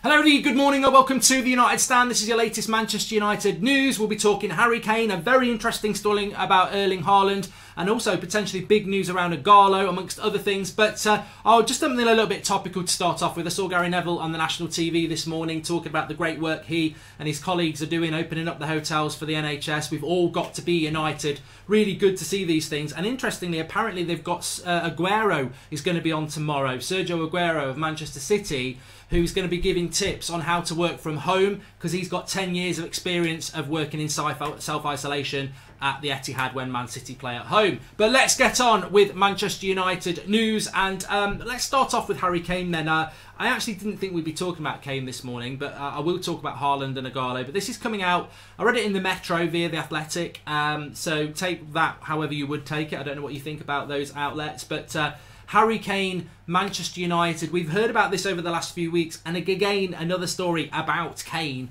Hello everybody, good morning and welcome to the United Stand. This is your latest Manchester United news. We'll be talking Harry Kane, a very interesting story about Erling Haaland, and also potentially big news around Ighalo, amongst other things. But just something a little bit topical to start off with. I saw Gary Neville on the national TV this morning talking about the great work he and his colleagues are doing, opening up the hotels for the NHS. We've all got to be united. Really good to see these things. And interestingly, apparently they've got Aguero is going to be on tomorrow. Sergio Aguero of Manchester City, who's going to be giving tips on how to work from home because he's got 10 years of experience of working in self-isolation at the Etihad when Man City play at home. But let's get on with Manchester United news, and let's start off with Harry Kane then. I actually didn't think we'd be talking about Kane this morning, but I will talk about Haaland and Ighalo. But this is coming out, I read it in the Metro via The Athletic, so take that however you would take it. I don't know what you think about those outlets, but Harry Kane, Manchester United. We've heard about this over the last few weeks, and again another story about Kane.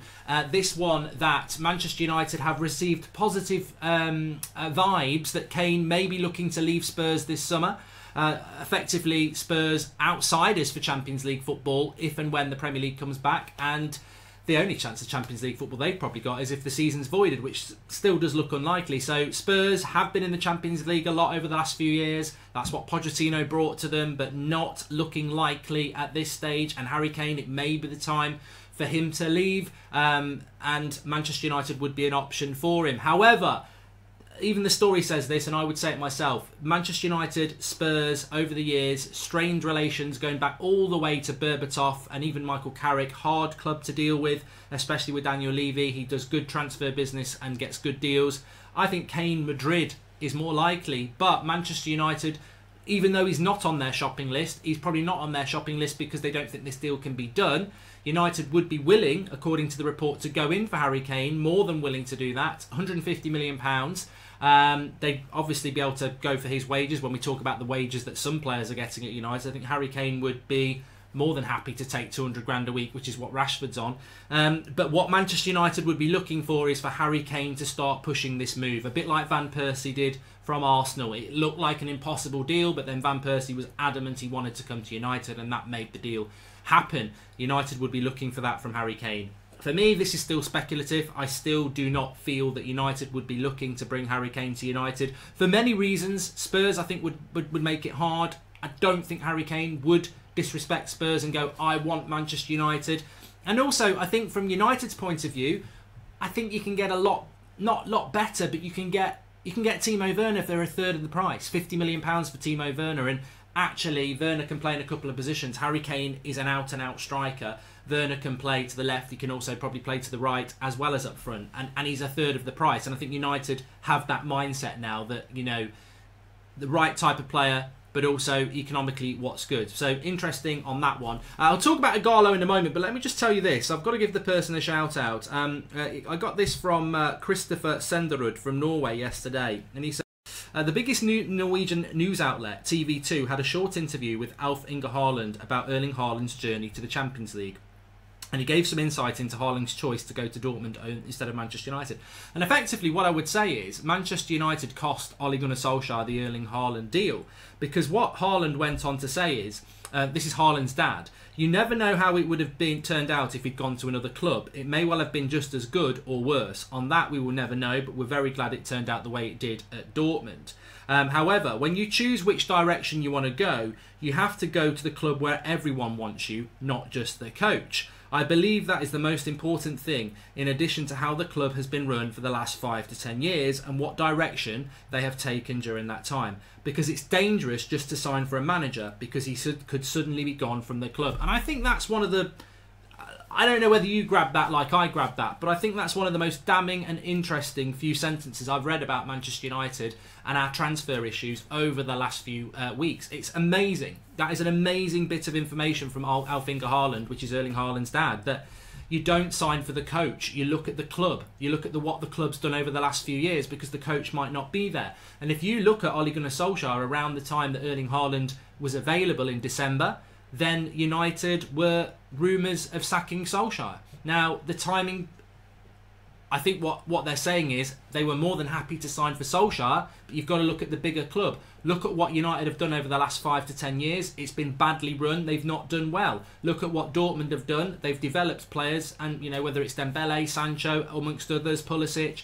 This one that Manchester United have received positive vibes that Kane may be looking to leave Spurs this summer. Effectively Spurs outsiders for Champions League football if and when the Premier League comes back, and the only chance of Champions League football they've probably got is if the season's voided, which still does look unlikely. So Spurs have been in the Champions League a lot over the last few years. That's what Pochettino brought to them, but not looking likely at this stage. And Harry Kane, it may be the time for him to leave, and Manchester United would be an option for him. However, even the story says this, and I would say it myself, Manchester United, Spurs, over the years, strained relations going back all the way to Berbatov and even Michael Carrick. Hard club to deal with, especially with Daniel Levy. He does good transfer business and gets good deals. I think Kane, Madrid is more likely, but Manchester United, even though he's not on their shopping list, he's probably not on their shopping list because they don't think this deal can be done. United would be willing, according to the report, to go in for Harry Kane, more than willing to do that, £150 million. They'd obviously be able to go for his wages. When we talk about the wages that some players are getting at United, I think Harry Kane would be more than happy to take 200 grand a week, which is what Rashford's on. But what Manchester United would be looking for is for Harry Kane to start pushing this move, a bit like Van Persie did from Arsenal. It looked like an impossible deal, but then Van Persie was adamant he wanted to come to United, and that made the deal happen. United would be looking for that from Harry Kane. For me, this is still speculative. I still do not feel that United would be looking to bring Harry Kane to United. For many reasons, Spurs, I think, would make it hard. I don't think Harry Kane would disrespect Spurs and go, I want Manchester United. And also, I think from United's point of view, I think you can get a lot, not a lot better, but you can get Timo Werner if they're a third of the price. £50 million for Timo Werner. And actually, Werner can play in a couple of positions. Harry Kane is an out-and-out striker. Werner can play to the left. He can also probably play to the right as well as up front. And he's a third of the price. And I think United have that mindset now that, you know, the right type of player, but also economically what's good. So interesting on that one. I'll talk about Ighalo in a moment, but let me just tell you this. I've got to give the person a shout out. I got this from Christopher Senderud from Norway yesterday. And he said, the biggest Norwegian news outlet, TV2, had a short interview with Alf Inge Haaland about Erling Haaland's journey to the Champions League. And he gave some insight into Haaland's choice to go to Dortmund instead of Manchester United. And effectively what I would say is Manchester United cost Ole Gunnar Solskjaer the Erling Haaland deal. Because what Haaland went on to say is, this is Haaland's dad, you never know how it would have been turned out if he'd gone to another club. It may well have been just as good or worse. On that we will never know, but we're very glad it turned out the way it did at Dortmund. However, when you choose which direction you want to go, you have to go to the club where everyone wants you, not just the coach. I believe that is the most important thing, in addition to how the club has been run for the last 5 to 10 years and what direction they have taken during that time. Because it's dangerous just to sign for a manager because he could suddenly be gone from the club. And I think that's one of the... I don't know whether you grabbed that like I grabbed that, but I think that's one of the most damning and interesting few sentences I've read about Manchester United and our transfer issues over the last few weeks. It's amazing. That is an amazing bit of information from Alf Inge Haaland, which is Erling Haaland's dad, that you don't sign for the coach. You look at the club. You look at what the club's done over the last few years because the coach might not be there. And if you look at Ole Gunnar Solskjaer around the time that Erling Haaland was available in December, then United were rumours of sacking Solskjaer. Now, the timing I think what they're saying is they were more than happy to sign for Solskjaer, but you've got to look at the bigger club. Look at what United have done over the last 5 to 10 years. It's been badly run. They've not done well. Look at what Dortmund have done. They've developed players, and whether it's Dembele, Sancho, amongst others, Pulisic.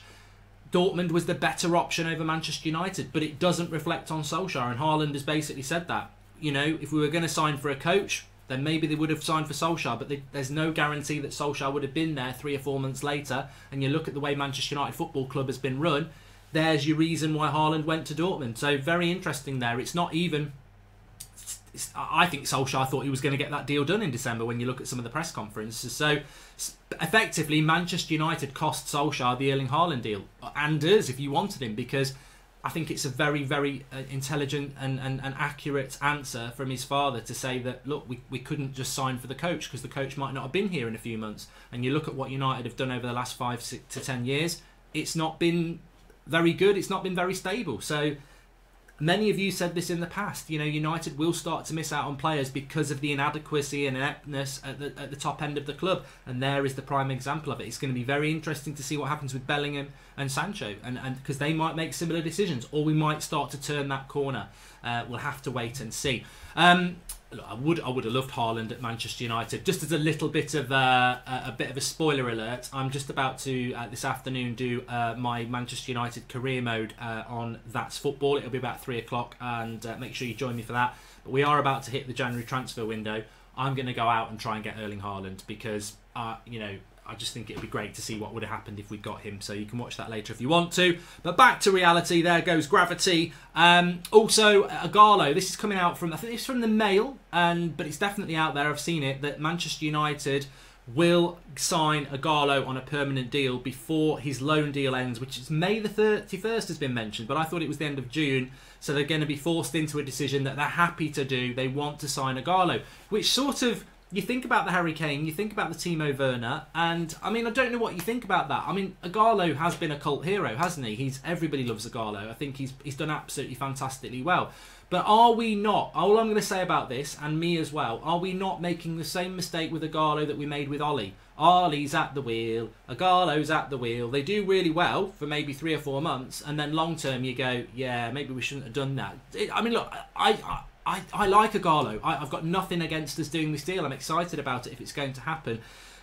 Dortmund was the better option over Manchester United, but it doesn't reflect on Solskjaer, and Haaland has basically said that. If we were going to sign for a coach, then maybe they would have signed for Solskjaer, but there's no guarantee that Solskjaer would have been there 3 or 4 months later. And you look at the way Manchester United Football Club has been run, there's your reason why Haaland went to Dortmund. So very interesting there. It's not even... I think Solskjaer thought he was going to get that deal done in December when you look at some of the press conferences. So effectively, Manchester United cost Solskjaer the Erling Haaland deal, and us if you wanted him, because I think it's a very, very intelligent and accurate answer from his father to say that, look, we couldn't just sign for the coach because the coach might not have been here in a few months. And you look at what United have done over the last 5 to 10 years, it's not been very good. It's not been very stable. So many of you said this in the past. United will start to miss out on players because of the inadequacy and ineptness at the top end of the club. And there is the prime example of it. It's going to be very interesting to see what happens with Bellingham and Sancho, and because they might make similar decisions, or we might start to turn that corner. We'll have to wait and see. Look, I would have loved Haaland at Manchester United. Just as a little bit of a spoiler alert, I'm just about to this afternoon do my Manchester United career mode on That's Football. It'll be about 3 o'clock, and make sure you join me for that. But we are about to hit the January transfer window. I'm going to go out and try and get Erling Haaland because I just think it would be great to see what would have happened if we got him. So you can watch that later if you want to. But back to reality. There goes gravity. Also, Agallo. This is coming out from, I think it's from the Mail, but it's definitely out there. I've seen it, that Manchester United will sign Agallo on a permanent deal before his loan deal ends, which is May the 31st has been mentioned, but I thought it was the end of June. So they're going to be forced into a decision that they're happy to do. They want to sign Agallo, which sort of... You think about the Harry Kane, you think about the Timo Werner, and I don't know what you think about that. Agallo has been a cult hero, hasn't he? Everybody loves Agallo. I think he's done absolutely fantastically well. But are we not, all I'm going to say about this, and me as well, are we not making the same mistake with Agallo that we made with Ollie? Ollie's at the wheel, Agallo's at the wheel. They do really well for maybe 3 or 4 months, and then long term you go, yeah, maybe we shouldn't have done that. Look, I like Agallo. I've got nothing against us doing this deal. I'm excited about it if it's going to happen.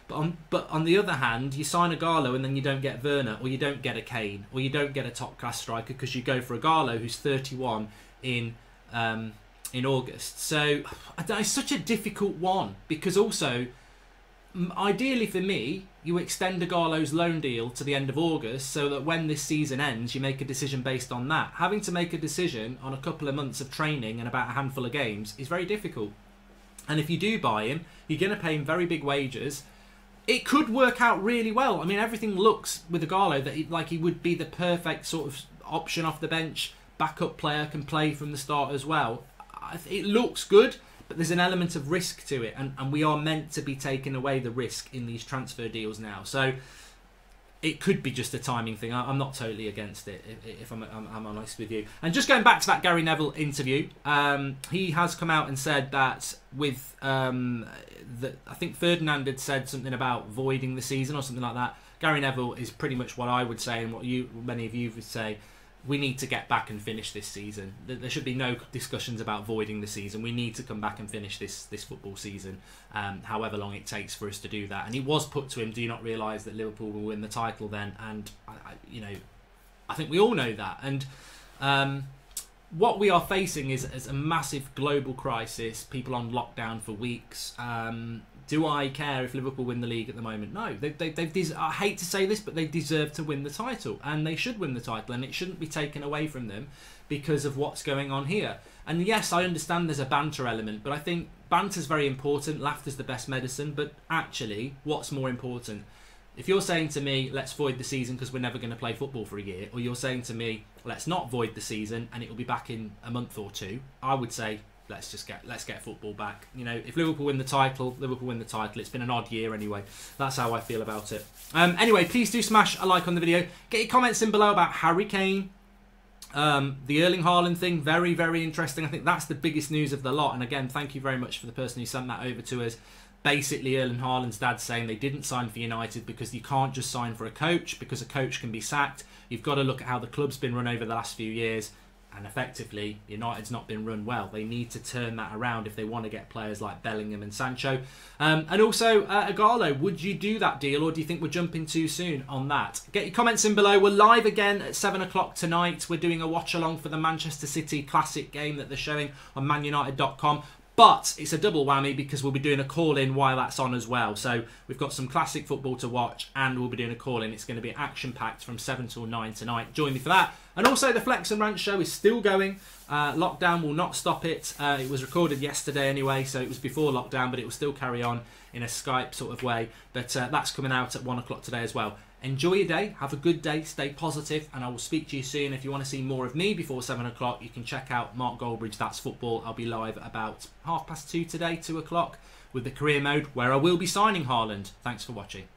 But on the other hand, you sign Agallo and then you don't get Werner, or you don't get a Kane, or you don't get a top-class striker because you go for Agallo, who's 31 in August. So it's such a difficult one, because also, ideally for me, you extend Agallo's loan deal to the end of August so that when this season ends, you make a decision based on that. Having to make a decision on a couple of months of training and about a handful of games is very difficult. And if you do buy him, you're going to pay him very big wages. It could work out really well. Everything looks with Agallo that he would be the perfect sort of option off the bench, backup player, can play from the start as well. It looks good. But there's an element of risk to it, and we are meant to be taking away the risk in these transfer deals now. So it could be just a timing thing. I'm not totally against it, if I'm honest with you. And just going back to that Gary Neville interview, he has come out and said that with I think Ferdinand had said something about voiding the season or something like that. Gary Neville is pretty much what I would say and what many of you would say. We need to get back and finish this season. There should be no discussions about voiding the season. We need to come back and finish this football season, however long it takes for us to do that. And it was put to him, do you not realise that Liverpool will win the title then? And, I think we all know that. And what we are facing is a massive global crisis, people on lockdown for weeks. Do I care if Liverpool win the league at the moment? No. I hate to say this, but they deserve to win the title. And they should win the title. And it shouldn't be taken away from them because of what's going on here. And yes, I understand there's a banter element. But I think banter's very important. Laughter's the best medicine. But actually, what's more important? If you're saying to me, let's void the season because we're never going to play football for a year. Or you're saying to me, let's not void the season and it will be back in a month or two. I would say... Let's get football back. If Liverpool win the title, Liverpool win the title. It's been an odd year anyway. That's how I feel about it. Anyway, please do smash a like on the video. Get your comments in below about Harry Kane. The Erling Haaland thing, very, very interesting. I think that's the biggest news of the lot. And again, thank you very much for the person who sent that over to us. Basically, Erling Haaland's dad saying they didn't sign for United because you can't just sign for a coach, because a coach can be sacked. You've got to look at how the club's been run over the last few years, and effectively, United's not been run well. They need to turn that around if they want to get players like Bellingham and Sancho. And also, Ighalo, would you do that deal, or do you think we're jumping too soon on that? Get your comments in below. We're live again at 7 o'clock tonight. We're doing a watch-along for the Manchester City Classic game that they're showing on manunited.com. But it's a double whammy because we'll be doing a call-in while that's on as well. So we've got some classic football to watch and we'll be doing a call-in. It's going to be action-packed from 7 till 9 tonight. Join me for that. And also the Flex and Rant show is still going. Lockdown will not stop it. It was recorded yesterday anyway, so it was before lockdown, but it will still carry on in a Skype sort of way. But that's coming out at 1 o'clock today as well. Enjoy your day, have a good day, stay positive, and I will speak to you soon. If you want to see more of me before 7 o'clock, you can check out Mark Goldbridge, That's Football. I'll be live at about 2:30 today, 2 o'clock, with the career mode, where I will be signing Haaland. Thanks for watching.